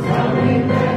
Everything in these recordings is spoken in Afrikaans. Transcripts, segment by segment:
Coming back.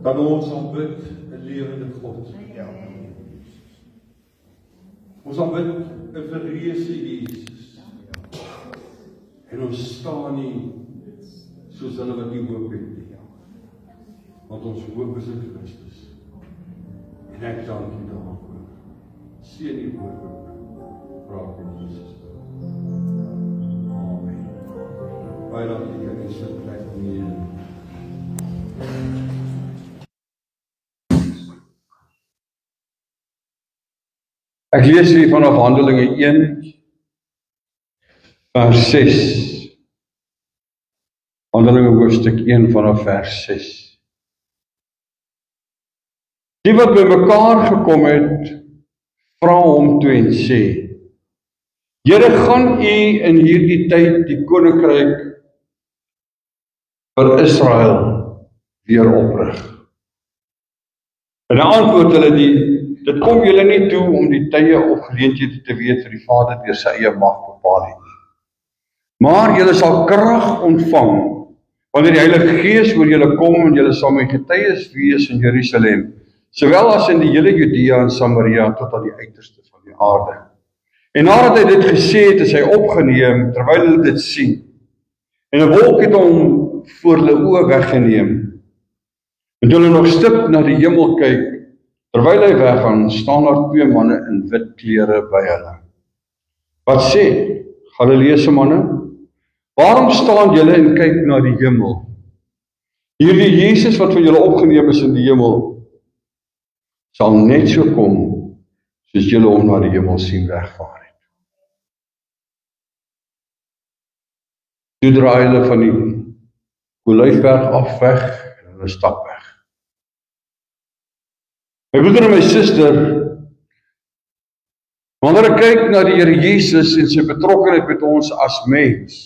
Kan ons aanbid 'n lewende God. Ja. Ons aanbid 'n verreëse Jesus. En ons staan nie soos hulle wat nie hoop het nie. Want ons hoop is in Christus. En ek dank U daarvoor. Seën U woord ook. Praat in Jesus. Amen. Baie dankie dat U so plek neem. Ek lees hier vanaf Handelinge 1 vers 6. Handelinge hoofstuk 1 vanaf vers 6. Die wat by mekaar gekom het, vra hom toe en sê: Here, gaan U in hierdie tyd die koninkryk vir Israel weer oprig? En hy antwoord hulle: dit kom julle nie toe om die tye of geleenthede te weet vir die Vader deur sy eie mag bepaal het. Maar julle sal krag ontvang wanneer die Heilige Gees oor julle kom en julle sal my getuies wees in Jerusalem, sowel as in die hele Judea en Samaria tot aan die uiterste van die aarde. En nadat hy dit gesê het, is hy opgeneem terwyl hulle dit sien. En 'n wolk het hom voor hulle oë weggeneem. En toe hulle nog stip na die hemel kyk, terwyl hy weggaan, staan daar 2 manne in wit klere by hulle. Wat sê, Galileese manne? Waarom staan julle en kyk na die hemel? Hierdie Jesus wat van julle opgeneem is in die hemel, sal net so kom, soos julle hom na die hemel sien wegvaar het. Toe draai hulle van die Olyfberg af weg, en hulle stap weg. My broeder en my suster, wanneer ek kyk na die Here Jesus en sy betrokkenheid met ons as mens,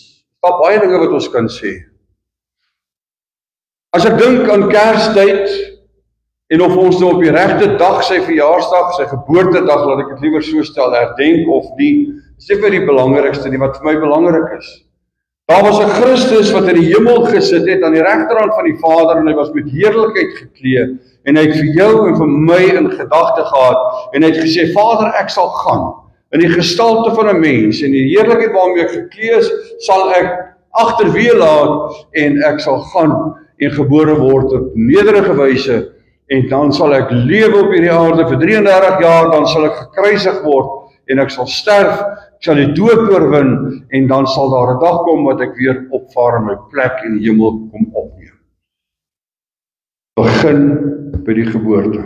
daar baie dinge wat ons kan sê. As ek dink aan Kerstyd, en of ons op die regte dag sy verjaarsdag, sy geboortedag, laat ek dit liewer so stel, herdenk of nie, Dis nie vir die belangrikste nie, wat vir my belangrik is. Daar was 'n Christus wat in die hemel gesit het aan die regterhand van die Vader en hy was met heerlikheid geklee en hy het vir jou en vir my in gedagte gehad en hy het gesê, Vader, ek sal gaan in die gestalte van 'n mens en die heerlikheid waarmee ek geklee is, sal ek agterweë laat en ek sal gaan en gebore word op nederige wyse en dan sal ek lewe op hierdie aarde vir 33 jaar, dan sal ek gekruisig word en ek sal sterf, ek sal die dood oorwin en dan sal daar 'n dag kom wat ek weer opvaar in my plek in die hemel kom opneem. Begin by die geboorte.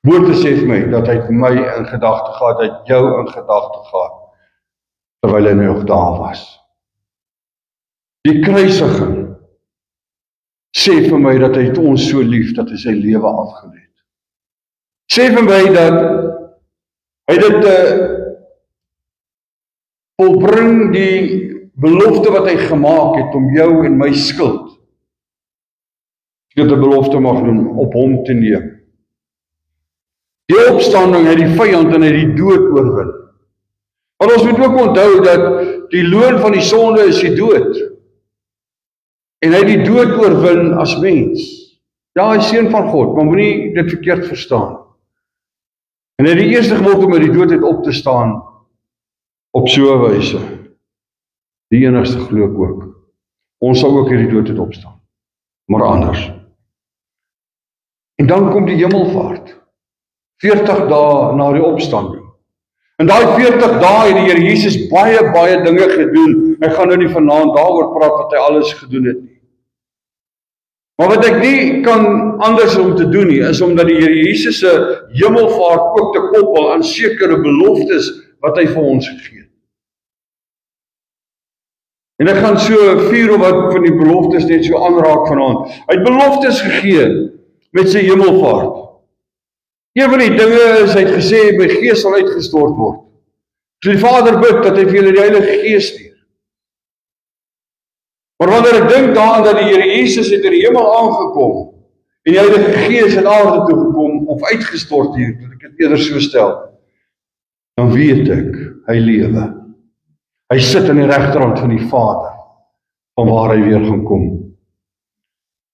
Geboorte sê vir my dat hy het my in gedagte gehad, hy het jou in gedagte gehad terwyl hy nog daar was. Die kruisiging sê vir my dat hy het ons so lief dat hy sy lewe afgelê het. Sê vir my dat hy dit volbring die belofte wat hy gemaak het om jou en my skuld, as ek dit 'n belofte mag doen, op hom te neem. Die opstanding uit die vyand en uit die dood oorwin. Maar ons moet ook onthou dat die loon van die sonde is die dood. En hy het die dood oorwin as mens. Ja, hy is seun van God, maar moenie dit verkeerd verstaan. En hy het die eerste geword om uit die dood uit op te staan op so 'n wyse. Die enigste glo ek ook. Ons sal ook uit die dood uit opstaan, maar anders. En dan kom die hemelvaart. 40 dae na die opstanding. En daai 40 dae het die Here Jesus baie dinge gedoen. Ek gaan nou nie vanaand daaroor praat wat hy alles gedoen het nie. Maar wat ek nie kan anders om te doen nie, is omdat die Here Jesus se hemelvaart ook te koppel aan sekere beloftes wat hy vir ons gegee het. En ek gaan so 4 of wat van die beloftes net so aanraak vanaand. Hy het beloftes gegee met sy hemelvaart. Een van die dinge is, hy het gesê, my gees sal uitgestort word. So die Vader bid dat hy vir julle die Heilige Gees stuur. Maar wanneer ek dink daaraan dat die Here Jesus het in die hemel aangekom en die Heilige Gees het aarde toe gekom of uitgestort hier, dat ek dit eerder so stel, dan weet ek, hy lewe. Hy sit aan die regterhand van die Vader, van waar hy weer gaan kom.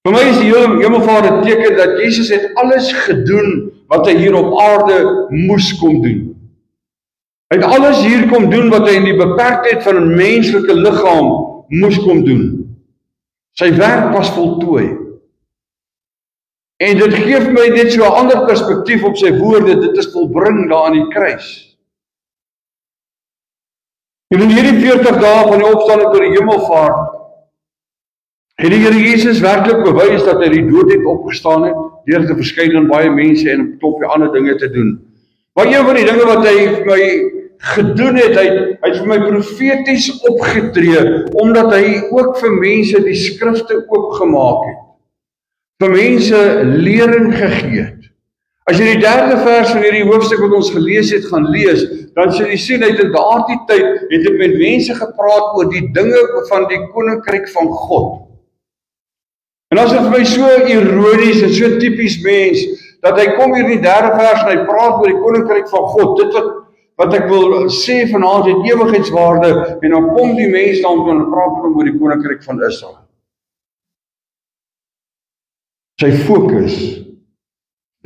Vir my is die hemelvaart 'n teken dat Jesus het alles gedoen wat hy hier op aarde moes kom doen. Hy het alles hier kom doen wat hy in die beperktheid van 'n menslike liggaam moes kom doen. Sy werk was voltooi. En dit gee vir my net so 'n ander perspektief op sy woorde, dit is volbring daar aan die kruis. En in hierdie 40 dae van die opstanding tot die hemelvaart, het die Here Jesus werklik bewys dat hy die dood het opgestaan het, deur te verskyn aan baie mense en 'n klopie ander dinge te doen. Maar een van die dinge wat hy vir my gedoen het, hy het vir my profeties opgetree, omdat hy ook vir mense die skrifte oopgemaak het. Vir mense lering gegee het. As jy die 3de vers van hierdie hoofstuk wat ons gelees het gaan lees, dan sal jy sien, hy het in daardie tyd het hy met mense gepraat oor die dinge van die koninkryk van God. En as dit vir my so ironies en so tipies mens, dat hy kom hier in die 3de vers en hy praat oor die koninkryk van God, dit wat ek wil sê vanaand het ewigheidswaarde, en dan kom die mens dan en praat oor die koninkryk van Israel. Sy fokus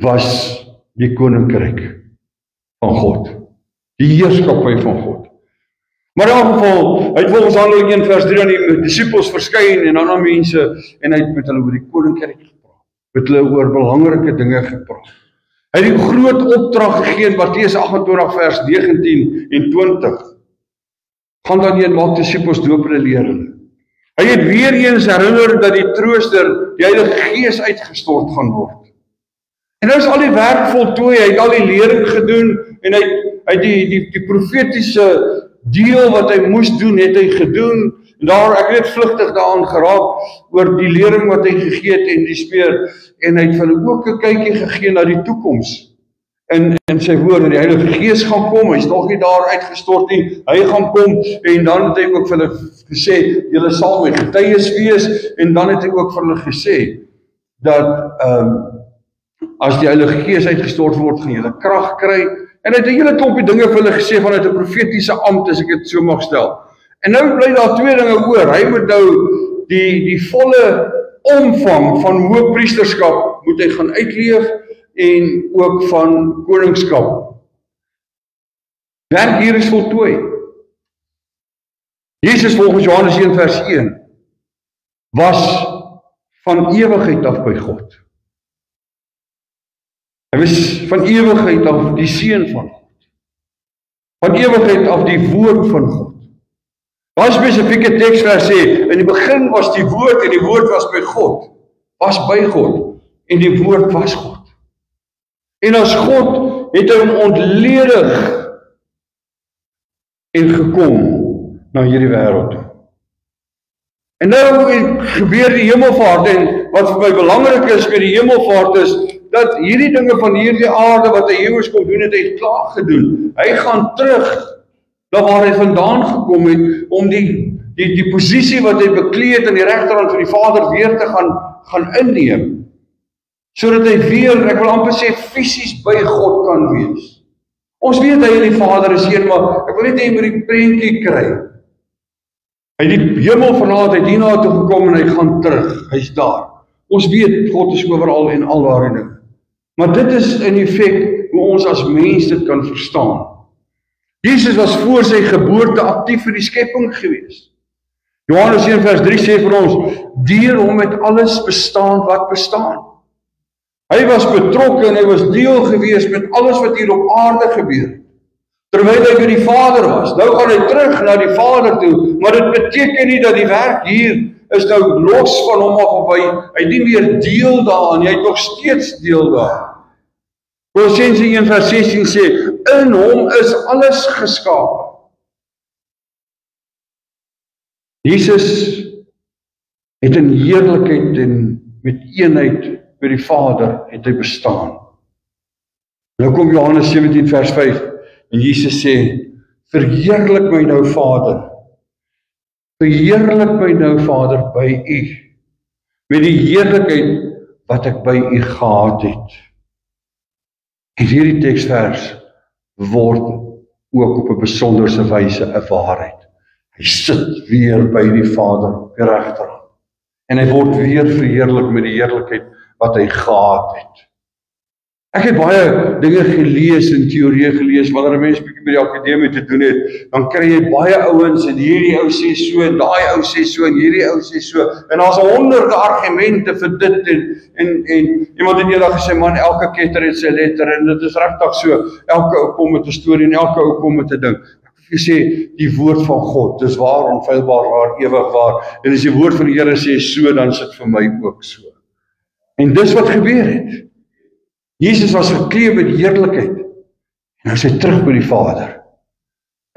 was die koninkryk van God, die heerskappy van God. Maar in elk geval, hy het volgens Handelinge 1 vers 3 aan die disippels verskyn en ander mense, en hy het met hulle oor die koninkryk gepraat, met hulle oor belangrike dinge gepraat. Hy het die groot opdrag gegee in Matteus 28 vers 19 en 20. Gaan dan heen, maak disippels doop en leer hulle. Hy het weer eens herinner dat die trooster, die Heilige Gees uitgestort gaan word. En nou is al die werk voltooi, hy het al die lering gedoen, en hy het die profetiese deel wat hy moes doen, het hy gedoen, en daar, ek het vlugtig daaraan geraak, oor die lering wat hy gegee het en die speer, en hy het vir hulle ook 'n kykie gegee na die toekoms, in sy woorde, die Heilige Gees gaan kom, hy is nog nie daar uitgestort nie, hy gaan kom, en dan het hy ook vir hulle gesê, julle sal my getuies wees, en dan het hy ook vir hulle gesê, dat, as die Heilige Gees uitgestort word, gaan julle krag kry, En hy het 'n hele klompie dinge vir hulle gesê vanuit 'n profetiese ampt, as ek dit so mag stel. En nou bly daar twee dinge oor. Hy moet nou die volle omvang van hoëpriesterskap moet hy gaan uitleef en ook van koningskap. Werk hier is voltooi. Jesus volgens Johannes 1 vers 1 was van ewigheid af by God. Hy was van ewigheid af die Seun van God. Van ewigheid af die Woord van God. Daar spesifieke teksvers sê, in die begin was die Woord en die Woord was by God. Was by God en die Woord was God. En as God het hy hom ontledig en gekom na hierdie wêreld toe. En nou gebeur die hemelvaart en wat vir my belangrik is met die hemelvaart is, dat hierdie dinge van hierdie aarde wat hy hier kom doen, het hy klaar gedoen. Hy gaan terug na waar hy vandaan gekom het, om die posisie wat hy beklee het aan die regterhand van die Vader weer te gaan inneem. Sodat hy weer, ek wil amper sê, fisies by God kan wees. Ons weet hy en die Vader is een, maar ek wil net hê jy moet die prentjie kry. Hy het die hemel verlaat, hy het hierna toe gekom en hy gaan terug. Hy's daar. Ons weet God is oral en alwaar en dinge. Maar dit is in effek hoe ons as mens dit kan verstaan. Jesus was voor sy geboorte aktief vir die skepping gewees. Johannes 1 vers 3 sê vir ons, deur hom het alles bestaan wat bestaan. Hy was betrokke en hy was deel gewees met alles wat hier op aarde gebeur. Terwyl hy by die Vader was. Nou gaan hy terug na die Vader toe, maar dit beteken nie dat die werk hier is nou los van hom af, of hy nie meer deel daaraan, hy het nog steeds deel daaraan. Kolossense 1 vers 16 sê, in hom is alles geskape. Jesus het in heerlikheid en met eenheid by die Vader het hy bestaan. Nou kom Johannes 17 vers 5 en Jesus sê, verheerlik my nou Vader, verheerlik my nou Vader by u, met die heerlikheid wat ek by u gehad het. En hierdie teksvers word ook op 'n besonderse wyse 'n waarheid. Hy sit weer by die Vader op die regterhand. En hy word weer verheerlik met die heerlikheid wat hy gehad het. Ek het baie dinge gelees en teorieë gelees, wanneer 'n mens bietjie by die akademie te doen het, dan kry jy baie ouens en hierdie ou sê so en daai ou sê so en hierdie ou sê so en daar's honderde argumente vir dit en iemand het eendag gesê, man, elke ketter het sy letter en dit is regtig so, elke ou kom met 'n storie en elke ou kom met 'n ding. Ek sê, die woord van God, dis waar, onfeilbaar, waar, ewig waar, en as die woord van die Here sê so, dan is dit vir my ook so. En dis wat gebeur het. Jesus was gekleed met heerlikheid, en nou is hy terug by die Vader.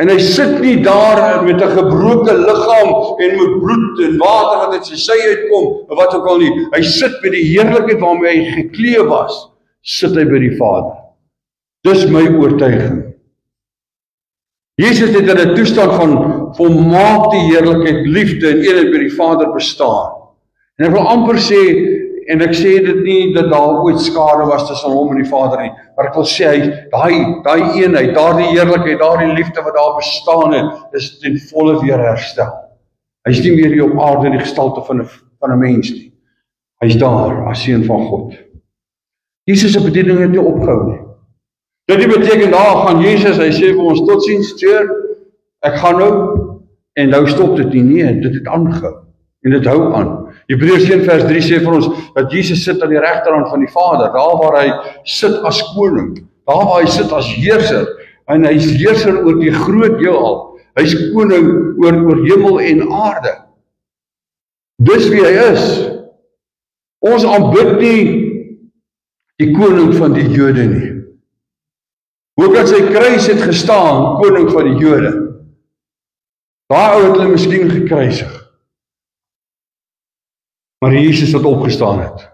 En hy sit nie daar met 'n gebroke liggaam en met bloed en water wat uit sy sy uitkom, of wat ook al nie. Hy sit met die heerlikheid waarmee hy gekleed was, sit hy by die Vader. Dis my oortuiging. Jesus het in 'n toestand van volmaakte heerlikheid, liefde en eenheid by die Vader bestaan. En ek wil amper sê, en ek sê dit nie dat daar ooit skade was tussen hom en die Vader nie, maar ek wil sê, daai eenheid, daardie heerlikheid, daardie liefde wat daar bestaan het, is ten volle weer herstel. Hy is nie meer hier op aarde in die gestalte van 'n mens nie. Hy is daar as Seun van God. Jesus se bediening het nie opgehou nie. Dit beteken, gaan Jesus, hy sê vir ons, totsiens, Seer, ek gaan nou, en nou stop dit nie, nee, dit het aangehou, en dit hou aan. Hebreërs 1 vers 3 sê vir ons, dat Jesus sit aan die regterhand van die Vader, daar waar hy sit as koning, daar waar hy sit as heerser, en hy is heerser oor die groot heelal, hy is koning oor hemel en aarde. Dis wie hy is. Ons aanbid nie die koning van die Jode nie. Ook dat sy kruis het gestaan, koning van die Jode. Daar het hulle miskien gekruisig. Maar Jesus wat opgestaan het,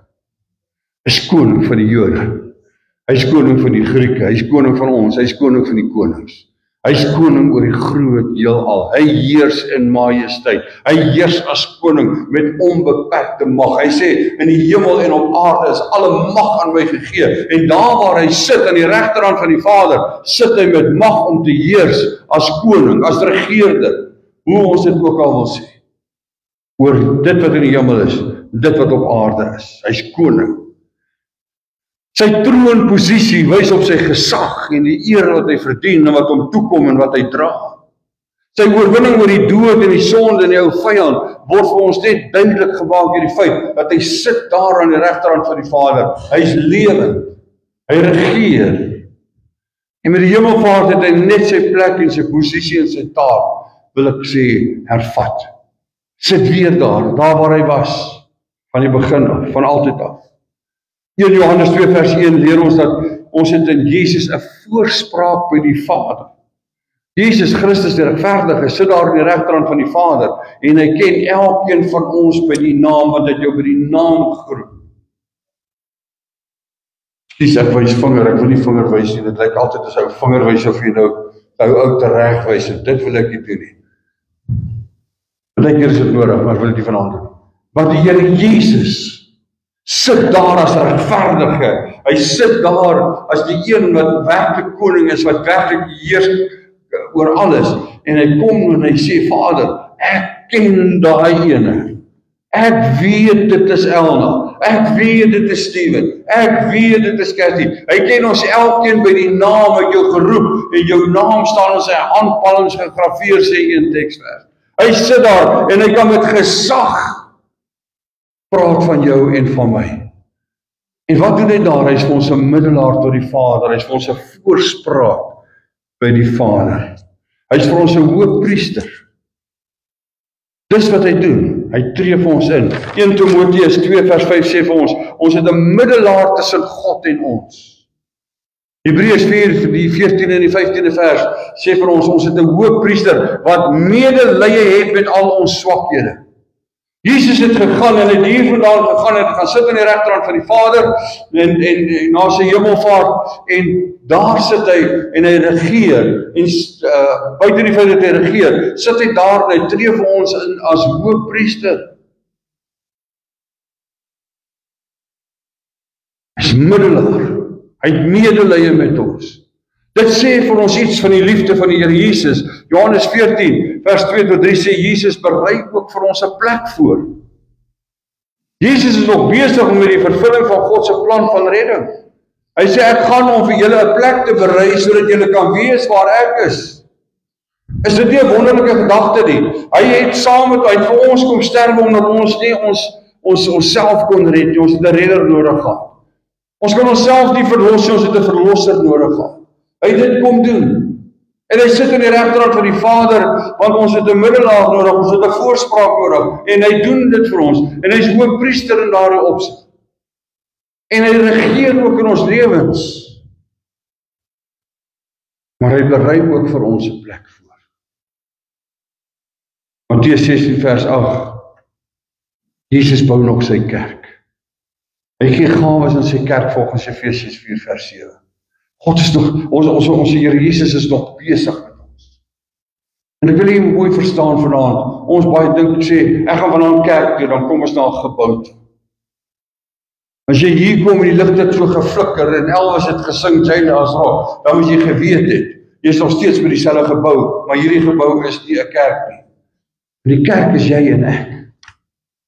is koning van die Jode. Hy is koning van die Grieke, hy is koning van ons, hy is koning van die konings. Hy is koning oor die groot heelal. Hy heers in majesteit. Hy heers as koning met onbeperkte mag. Hy sê, in die hemel en op aarde is alle mag aan my gegee. En daar waar hy sit, aan die regterhand van die Vader, sit hy met mag om te heers as koning, as regeerder. Hoe ons dit ook al wil sê. Oor dit wat in die hemel is, dit wat op aarde is. Hy is koning. Sy troonposisie wys op sy gesag en die eer wat hy verdien en wat hom toekom en wat hy dra. Sy oorwinning oor die dood en die sonde en die ou vyand word vir ons net duidelik gemaak deur die feit dat hy sit daar aan die regterhand van die Vader. Hy is lewend. Hy regeer. En met die hemelvaart het hy net sy plek en sy posisie en sy taak, wil ek sê, hervat. Sit weer daar waar hy was, van die begin af, van altyd af. 1 Johannes 2 vers 1 leer ons dat ons het in Jesus 'n voorspraak by die Vader. Jesus Christus die regverdige sit daar aan die regterhand van die Vader en hy ken elkeen van ons by die naam, want hy het jou by die naam geroep. Ek wys vinger, ek wil nie vinger wys nie, dit lyk altyd as ou vinger wys of jy nou ou te reg wys, en dit wil ek nie doen nie. Partykeer is dit nodig, maar wil dit nie vanaand doen. Want die Here Jesus sit daar as regverdige. Hy sit daar as die een wat werklik koning is, wat werklik heers oor alles. En hy kom en hy sê, Vader, ek ken daai ene. Ek weet dit is Elna. Ek weet dit is Steven. Ek weet dit is Cathy. Hy ken ons elkeen by die naam, het jou geroep, en jou naam staan in sy handpalms gegraveer, sê een teksvers. Hy sit daar en hy kan met gesag praat van jou en van my. En wat doen hy daar? Hy is vir ons 'n middelaar tot die Vader. Hy is vir ons 'n voorspraak by die Vader. Hy is vir ons 'n hoëpriester. Dis wat hy doen. Hy tree vir ons in. 1 Timoteus 2 vers 5 sê vir ons het 'n middelaar tussen God en ons. Hebreërs 4, die 14 en die 15de vers sê vir ons het 'n hoëpriester wat medelee het met al ons swakhede. Jesus het gegaan en het hier vandaan gegaan en het gaan sit aan die regterhand van die Vader en na sy hemelvaart en daar sit hy en hy regeer en buiten die feit dat hy regeer, sit hy daar en hy tree vir ons in as hoëpriester. Hy is middelaar. Hy het medelee met ons. Dit sê vir ons iets van die liefde van die Here Jesus. Johannes 14 vers 2 tot 3 sê Jesus berei ook vir ons 'n plek voor. Jesus is nog besig met die vervulling van God se plan van redding. Hy sê ek gaan om vir julle 'n plek te berei sodat julle kan wees waar ek is. Is dit nie 'n wonderlike gedagte nie? Hy het saam met hy het vir ons kom sterwe omdat ons nie ons self kon red nie. Ons het 'n redder nodig gehad. Ons kan onsself nie verlos nie, ons het 'n verlosser nodig gehad. Hy het dit kom doen. En hy sit aan die regterhand van die Vader, want ons het 'n middelaar nodig, ons het 'n voorspraak nodig, en hy doen dit vir ons, en hy is hoëpriester in daardie opsig. En hy regeer ook in ons lewens. Maar hy berei ook vir ons 'n plek voor. Matteus 16 vers 8. Jesus bou nog sy kerk. Hy gee gawes in sy kerk volgens Efesiërs 4 vers 7. God is nog, ons Here Jesus is nog besig met ons. En ek wil jy mooi verstaan vanaand, ons baie dink sê, ek gaan vanaand kerk toe, dan kom ons na 'n gebou toe. As jy hier kom en die ligte het so geflikker en Elvis het gesing, China as rock, dan moet jy geweet het, jy is nog steeds by dieselfde gebou, maar hierdie gebou is nie 'n kerk nie. Die kerk is jy en ek.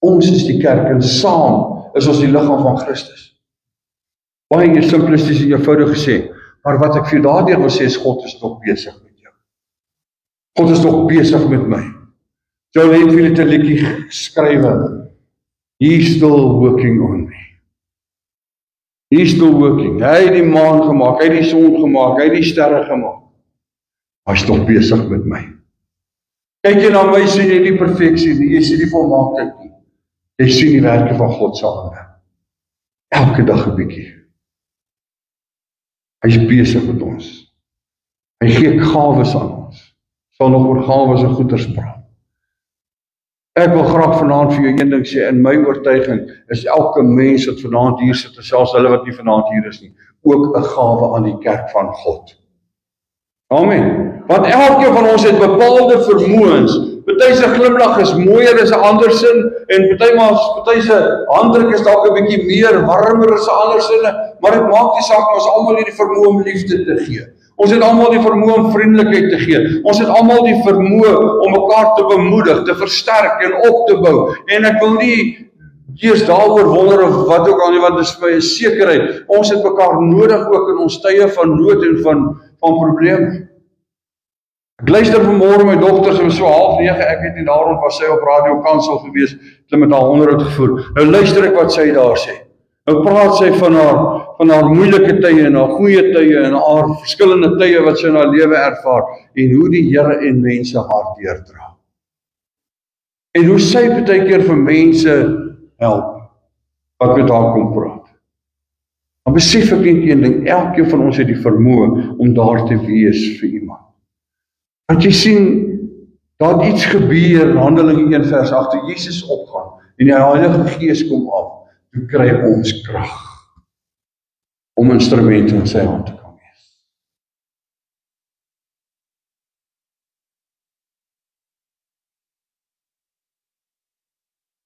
Ons is die kerk en saam is ons die liggaam van Christus. Baie simplisties en eenvoudig gesê, maar wat ek vir jou daardeur wil sê is God is nog besig met jou. God is nog besig met my. Joel het vir dit 'n liedjie geskrywe. He's still working on me. He's still working. Hy het die maan gemaak, hy het die son gemaak, hy het die sterre gemaak. Hy is nog besig met my. Kyk jy na my, sien jy die perfeksie nie, jy sien die volmaaktheid nie. Jy sien die werke van God se hande. Elke dag 'n bietjie. Hy is besig met ons. Hy gee gawes aan ons. Sal nog oor gawes en goeders praat. Ek wil graag vanaand vir jou een ding sê, in my oortuiging is elke mens wat vanaand hier sit, selfs hulle wat nie vanaand hier is nie, ook 'n gawe aan die kerk van God. Amen. Want elkeen van ons het bepaalde vermoëns. Party se glimlag is mooier as 'n ander sin en party se handdruk is dalk 'n bietjie meer warmer as 'n ander sinne, maar dit maak nie saak, ons almal het die vermoë om liefde te gee. Ons het almal die vermoë om vriendelikheid te gee. Ons het almal die vermoë om mekaar te bemoedig, te versterk en op te bou. En ek wil nie eers daaroor wonder of wat ook al nie, want dit is vir my 'n sekerheid. Ons het mekaar nodig ook in ons tye van nood en van probleme. Ek luister vanmôre my dogter, sy was so 8:30, ek weet nie, daarom was sy op Radio Kansel gewees, het met haar onderhoud gevoer. Nou luister ek wat sy daar sê. Nou praat sy van haar moeilike tye en haar goeie tye en haar verskillende tye wat sy in haar lewe ervaar en hoe die Here en mense haar deurdra. En hoe sy baie keer vir mense help wat met haar kom praat. Dan besef ek net een ding, elkeen van ons het die vermoë om daar te wees vir iemand. Want jy sien, daar het iets gebeur in Handelinge 1:8, toe Jesus opgaan en die Heilige Gees kom af, toe kry ons krag om instrumente in sy hand te kan wees.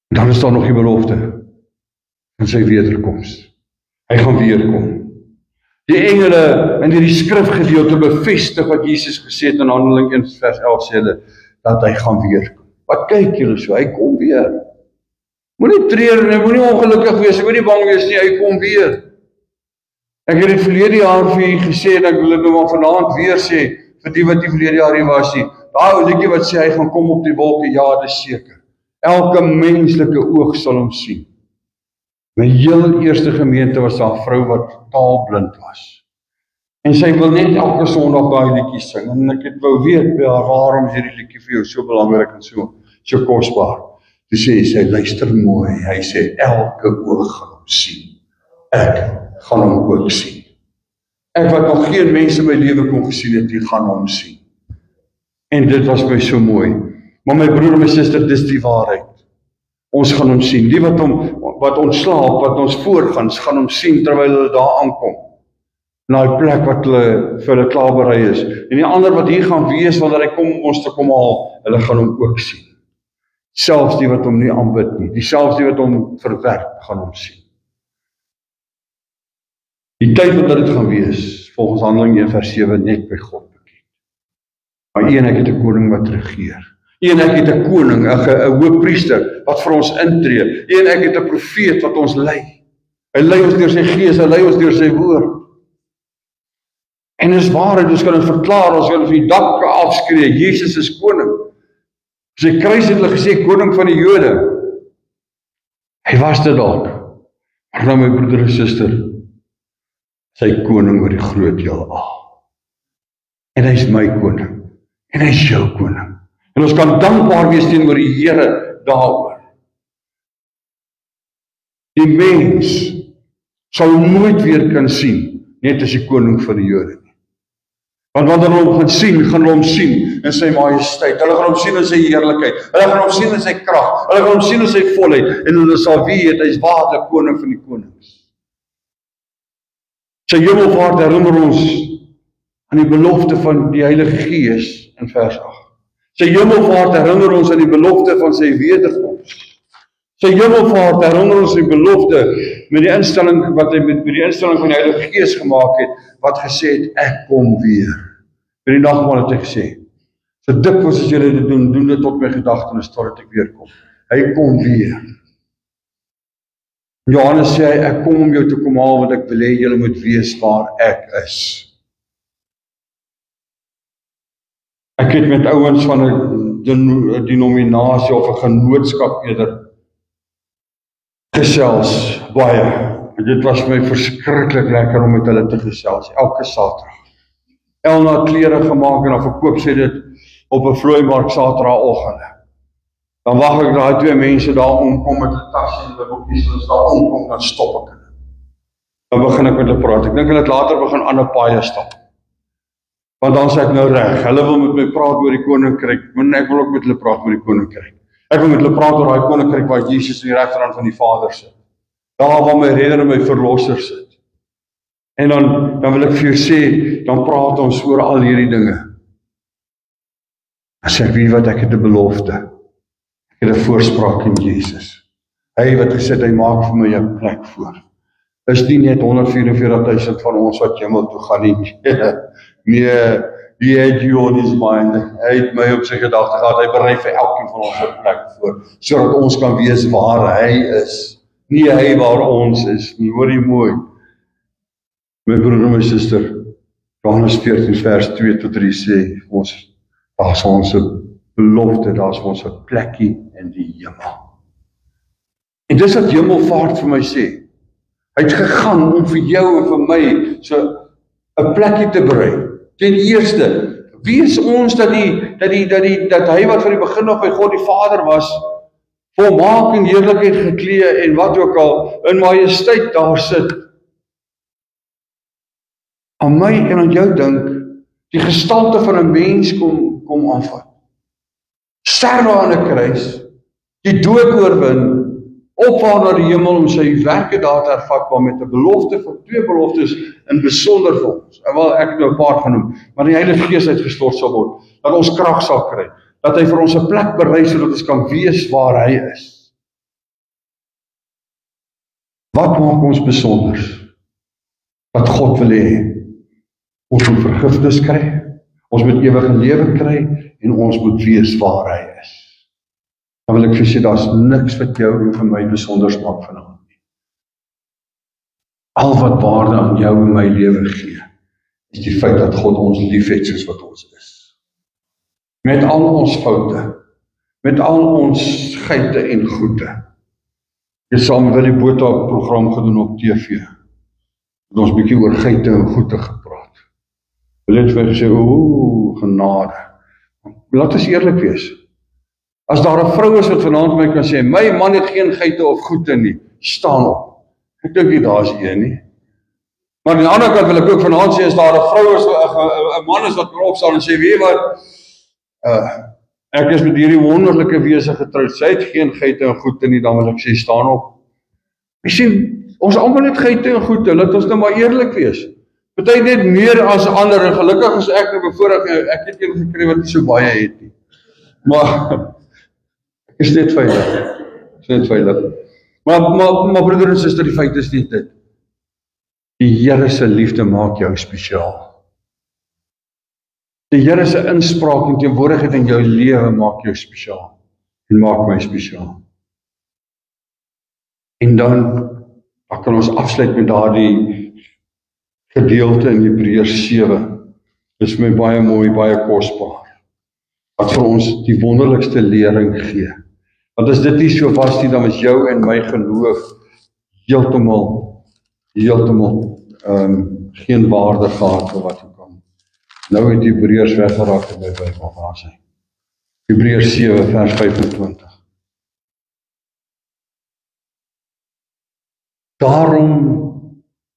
En dan is daar nog die belofte van sy wederkoms. Hy gaan weerkom. Die engele in hierdie skrifgedeelte bevestig wat Jesus gesê het in Handelinge 1:11 sê hulle, dat hy gaan weerkom. Wat kyk julle so, hy kom weer. Moenie treur nie, moenie ongelukkig wees, moenie bang wees nie, hy kom weer. Ek het dit verlede jaar vir julle gesê, en ek wil dit nou maar vanaand weer sê, vir die wat die verlede jaar hier was nie. Daai ou liedjie wat sê, hy gaan kom op die wolke, ja, dis seker. Elke menslike oog sal hom sien. My heel eerste gemeente was daar 'n vrou wat taalblind was. En sy wil net elke Sondag daai liedjie sing. En ek het wou weet, waarom is hierdie liedjie vir jou so belangrik en so kosbaar? Toe sê sy, luister mooi, hy sê, elke oog gaan hom sien. Ek gaan hom ook sien. Ek wat nog geen mense in my lewe kon gesien het, die gaan hom sien. En dit was my so mooi. Maar my broer en my suster, dis die waarheid. Ons gaan hom sien. Die wat ons slaap, wat ons voorgaan, gaan hom sien terwyl hulle daar aankom. Na die plek wat hulle vir hulle klaar berei is. En die ander wat hier gaan wees, wanneer hy kom om ons te kom haal, hulle gaan hom ook sien. Selfs die wat hom nie aanbid nie, selfs die wat hom verwerp, gaan hom sien. Die tyd wat dit gaan wees, volgens Handelinge 1:7, net by God bekend. Maar een het 'n koning wat regeer. Een het 'n koning, 'n hoëpriester wat vir ons intree. Een het 'n profeet wat ons lei. Hy lei ons deur sy gees, hy lei ons deur sy woord. En is waarheid, ons kan dit verklaar, ons kan dit van die dakke afskree, Jesus is koning. Op sy kruis het hulle gesê, koning van die Jode. Hy was dit dalk. Maar nou my broeder en suster, sy koning oor die groot heelal. En hy is my koning. En hy is jou koning. En ons kan dankbaar wees teenoor die Here daaroor. Die mens sal nooit weer kan sien, net as die koning van die Jode. Want wanneer hulle hom gaan sien, gaan hulle hom sien in sy majesteit. Hulle gaan hom sien in sy heerlikheid. Hulle gaan hom sien in sy krag. Hulle gaan hom sien in sy volheid. En hulle sal weet, hy is waarlik koning van die konings. Sy hemelvaart herinner ons aan die belofte van die Heilige Gees in vers 8. Sy hemelvaart herinner ons aan die belofte van sy wederkoms. Sy hemelvaart herinner ons aan die belofte met die instelling wat hy met die instelling van die Heilige Gees gemaak het, wat gesê het, ek kom weer. In die nagmaal het hy gesê, so dikwels as julle dit doen dit tot my gedagtenis totdat ek weer kom. Hy kom weer. Johannes sê hy, ek kom om jou te kom haal, want ek wil hê julle moet weet waar ek is. Ek het met ouens van 'n denominasie of 'n genootskap eerder gesels baie. En dit was vir my verskriklik lekker om met hulle te gesels, elke Saterdag. Elna het klere gemaak en dan verkoop sy dit op 'n vlooimark Saterdagoggende. Dan wag ek daai twee mense daar omkom met 'n tas en hulle boekies en ons daar omkom, dan stop ek. Dan begin ek met hulle praat. Ek dink hulle het later begin ander paaie stap. Want dan sê ek nou reg, hulle wil met my praat oor die koninkryk, maar ek wil ook met hulle praat oor die koninkryk. Ek wil met hulle praat oor daai koninkryk waar Jesus in die regterhand van die Vader sit. Daar waar my redder en my verlosser sit. En dan wil ek vir jou sê, dan praat ons oor al hierdie dinge. Dan sê ek, wie wat ek het 'n belofte. Ek het 'n voorspraak in Jesus. Hy wat gesê het, hy maak vir my 'n plek voor. Is nie net 144.000 van ons wat hemel toe gaan nie. Nee, die het you on his mind. Hy het my op sy gedagte gehad, hy berei vir elkeen van ons 'n plek voor, sodat ons kan wees waar hy is. Nie hy waar ons is nie, hoor jy mooi. My broer en my suster, Johannes 14 vers 2 tot 3 sê, daar is ons 'n belofte, daar is ons 'n plekkie in die hemel. En dis wat Hemelvaart vir my sê. Hy het gegaan om vir jou en vir my so 'n plekkie te berei. Ten eerste, wie is ons dat hy wat van die begin af by God die Vader was, volmaak in heerlikheid geklee en wat ook al, in majesteit daar sit. Aan my en aan jou dink, die gestalte van 'n mens kom aanvat. Sterwe aan 'n kruis, die dood oorwin, opvaar na die hemel om sy werke daar te ervat, met 'n belofte van 2 beloftes in besonder vir ons. En wel, ek het nou 'n paar genoem, maar die Heilige Gees uitgestort sal word, dat ons krag sal kry, dat hy vir ons 'n plek berei sodat ons kan wees waar hy is. Wat maak ons besonder? Wat God wil hê? Ons moet vergifnis kry, ons moet ewige lewe kry en ons moet wees waar hy is. Dan wil ek vir sê, daar's niks wat jou en vir my besonder maak vanaand nie. Al wat waarde aan jou en my lewe gee, is die feit dat God ons liefhet soos wat ons is. Met al ons foute, met al ons geite en goede. Ek het saam met die Botha program gedoen op TV. Het ons bietjie oor geite en goede gepraat. Hulle het vir my gesê, genade. Laat ons eerlik wees. As daar 'n vrou is wat vanaand my kan sê, my man het geen geite of goede nie, staan op. Ek dink nie daar is een nie. Maar aan die ander kant wil ek ook vanaand sê, as daar 'n vrou is, 'n man is wat kan opstaan en sê, weet wat, ek is met hierdie wonderlike wese getroud, sy het geen geite en goede nie, dan wil ek sê, staan op. Jy sien, ons almal het geite en goede, laat ons nou maar eerlik wees. Party net meer as ander, en gelukkig is ek nou bevoorreg, ek het een gekry wat nie so baie het nie. Maar is net veilig. Maar broeder en suster, die feit is nie dit. Die Here se liefde maak jou spesiaal. Die Here se inspraak en teenwoordigheid in jou lewe maak jou spesiaal. En maak my spesiaal. En dan kan ons afsluit met daardie gedeelte in Hebreërs 7. Dis my baie mooi, baie kosbaar. Wat vir ons die wonderlikste lering gee. Want as dit nie so was nie, dan is jou en my geloof heeltemal geen waarde gehad of wat ook al. Nou het Hebreërs weggeraak in my Bybel, waar sê. Hebreërs 7 vers 25. Daarom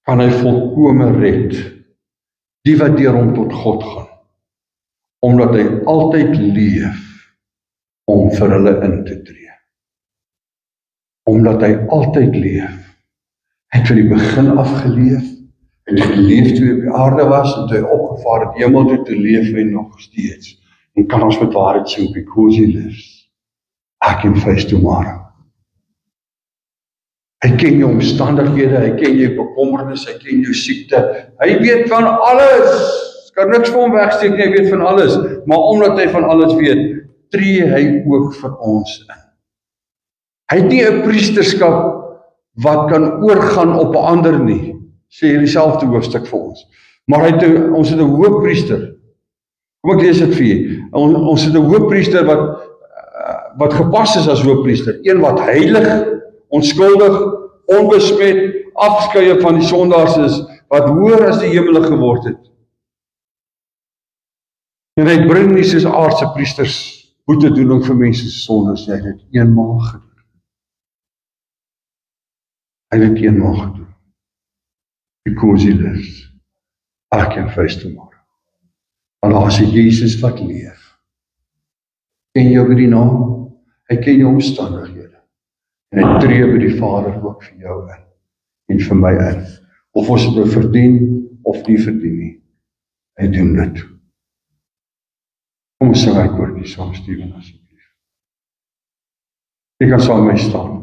kan hy volkome red, die wat deur hom tot God gaan, omdat hy altyd leef om vir hulle in te tree. Omdat hy altyd leef. Hy het van die begin af geleef, hy het geleef toe hy op die aarde was, en toe hy opgevaar het hemel toe, te leef hy nog steeds. En kan ons met waarheid sê, because he lives, I can face tomorrow. Hy ken jou omstandighede, hy ken jou bekommernis, hy ken jou siekte, hy weet van alles, kan niks vir hom wegsteek nie, hy weet van alles, maar omdat hy van alles weet, tree hy ook vir ons in. Hy het nie 'n priesterskap wat kan oorgaan op 'n ander nie, sê hy dieselfde hoofstuk vir ons. Maar ons het 'n hoëpriester. Kom ek lees dit vir julle. Ons het 'n hoëpriester wat gepas is as hoëpriester, een wat heilig, onskuldig, onbesmet, afskeie van die sondaars is, wat hoër as die hemele geword het. En hy bring nie soos aardse priesters boetedoening vir mense se sondes, hy het dit eenmaal gedoen. Hy het dit eenmaal gedoen. Because he lives, I can face tomorrow. En daar is Jesus wat leef. Ken jou by die naam, hy ken jou omstandighede. En hy tree by die Vader ook vir jou in, en vir my in, of ons dit verdien of nie verdien nie. Hy doen dit. Kom ons sing hy koortjie saam, Steven, asseblief. Jy kan saam met my staan.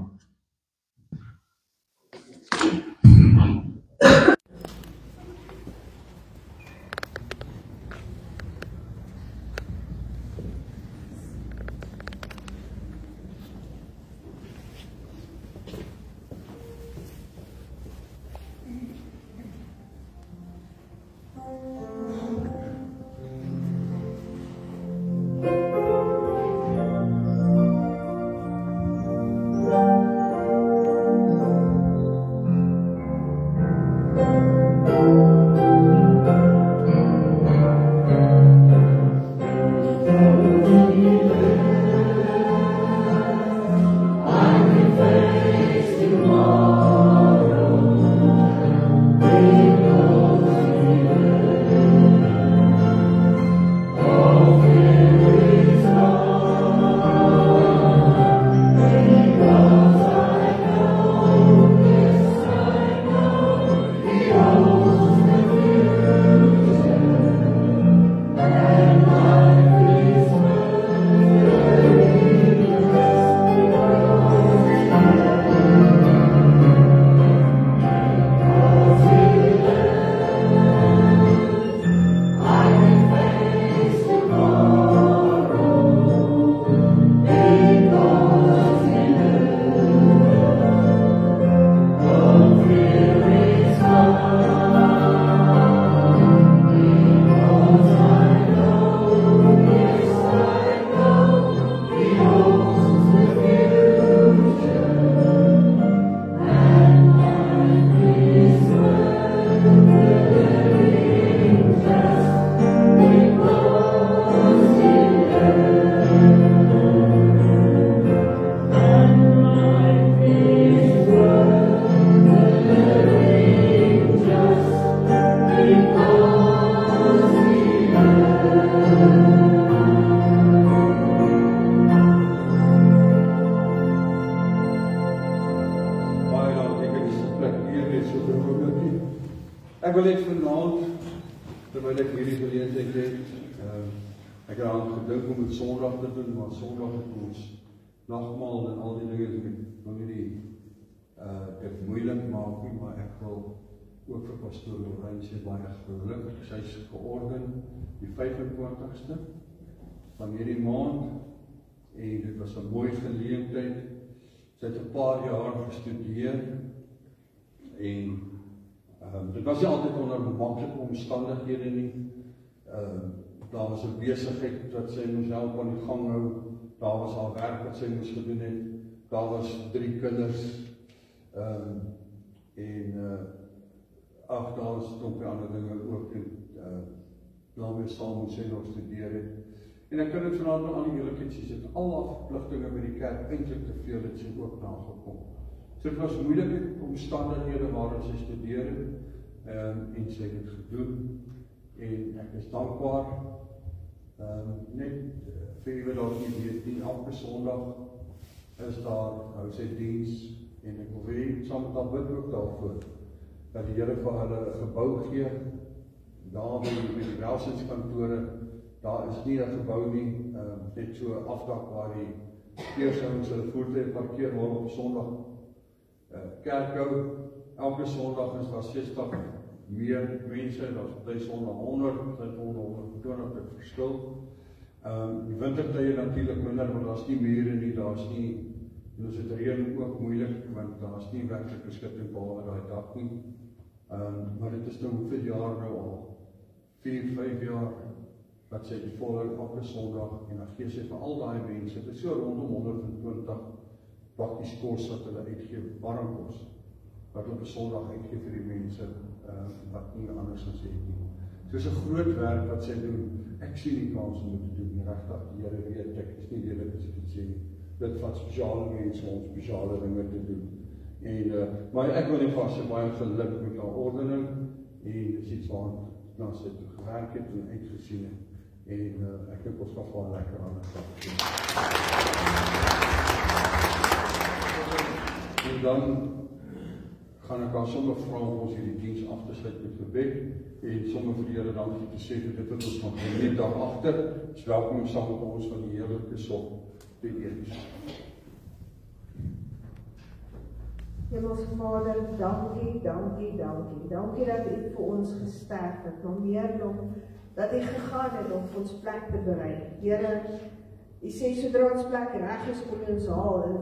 Ek wil net vanaand, terwyl ek hierdie geleentheid het, ek het aan gedink om het Sondag te doen, maar Sondag het ons nagmaal en al die dinge, ek wil nie dit moeilik maak nie, maar ek wil ook vir pastoor Lorraine sê baie geluk. Sy is georden die 25ste van hierdie maand en dit was 'n mooi geleentheid. Sy het 'n paar jaar gestudeer en dit was nie altyd onder maklike omstandighede nie. Daar was 'n besigheid wat sy moes help aan die gang hou. Daar was haar werk wat sy moes gedoen het. Daar was 3 kinders. Daar was nog ander dinge ook en daarmee saam moet sy nog studeer het. En ek kan dit vanaand aan die eerlikheid sê, sy het al haar verpligtinge by die kerk eintlik te veel het sy ook nagekom. So dit was moeilike omstandighede waarin sy studeer het en sy het dit gedoen en ek is dankbaar net vir julle dat jy weet, die elke Sondag is daar, hou sy diens en ek wil weer saam met haar bid ook daarvoor dat die Here vir hulle 'n gebou gee daar by die welsinskantore. Daar is nie 'n gebou nie, net so 'n afdak waar die verkeersouens hulle voertuie parkeer waar op Sondag kerk hou. Elke Sondag is daar 60 meer mense, daar's baie Sondag 100, dit 120 dit verskil. Die wintertye natuurlik minder, want daar's nie mure nie, daar's nie, en as dit reën ook moeilik, want daar's nie werklike skutting behalwe daai dak nie. Maar dit is nou hoeveel jaar nou al, 4-5 jaar, wat sy die volhou elke Sondag, en dan gee sy vir al daai mense, dit is so rondom 120 bakkies kos wat hulle uitgee, warm kos, wat op 'n Sondag uitgee vir die mense, wat nie anders as sy het nie. So is 'n groot werk wat sy doen. Ek sien die kans om dit te doen, regtig, die Here weet, ek is nie eerlik as ek dit sê nie. Dit vat spesiale mense om spesiale dinge te doen. Maar ek wil net vas baie geluk met haar ordening, en dis iets waarna sy toe gewerk het en uitgesien het. En ek dink ons gaan gewoon lekker aan die slag doen. En dan gaan ek aan sommer vra om ons hierdie diens af te sluit met gebed en sommer vir die Here dankie te sê vir dit wat ons gaan doen net daarachter. Is welkom om saam met ons van die heerlike som te eet. Hemelse Vader, dankie, dankie, dankie. Dankie dat U vir ons gesterf het, maar meer nog dat U gegaan het om ons plek te berei. Here, U sê sodra ons plek reg is, kom U ons haal. En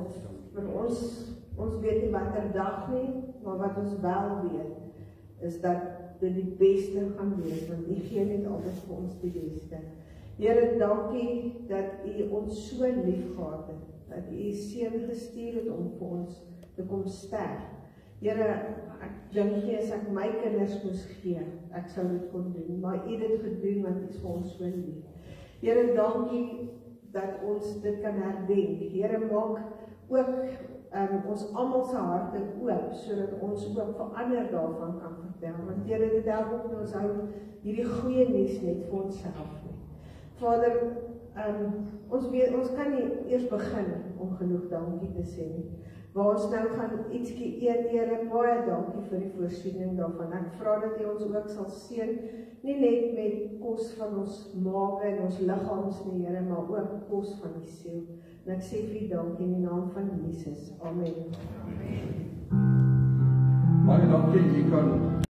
vir ons weet nie watter dag nie, maar wat ons wel weet, is dat dit die beste gaan wees, want U gee net altyd vir ons die beste. Here, dankie dat U ons so lief gehad het, dat U U seun gestuur het om vir ons te kom sterf. Here, ek dink nie as ek my kinders moes gee, ek sou dit kon doen, maar U het dit gedoen, want U is vir ons so lief. Here, dankie dat ons dit kan herdenk. Here, maak ook ons almal se harte oop, sodat ons ook vir ander daarvan kan vertel. Want Here, dit help ook ons hou hierdie goeie nuus net vir onsself nie. Vader, ons kan nie eers begin om genoeg dankie te sê nie. Waar ons nou gaan ietsie eet, Here, baie dankie vir die voorsiening daarvan. Ek vra dat U ons ook sal seën, nie net met kos van ons maag en ons liggaams nie, Here, maar ook kos van die siel. En ek sê vir U dankie in die naam van Jesus. Amen. Baie dankie, U kan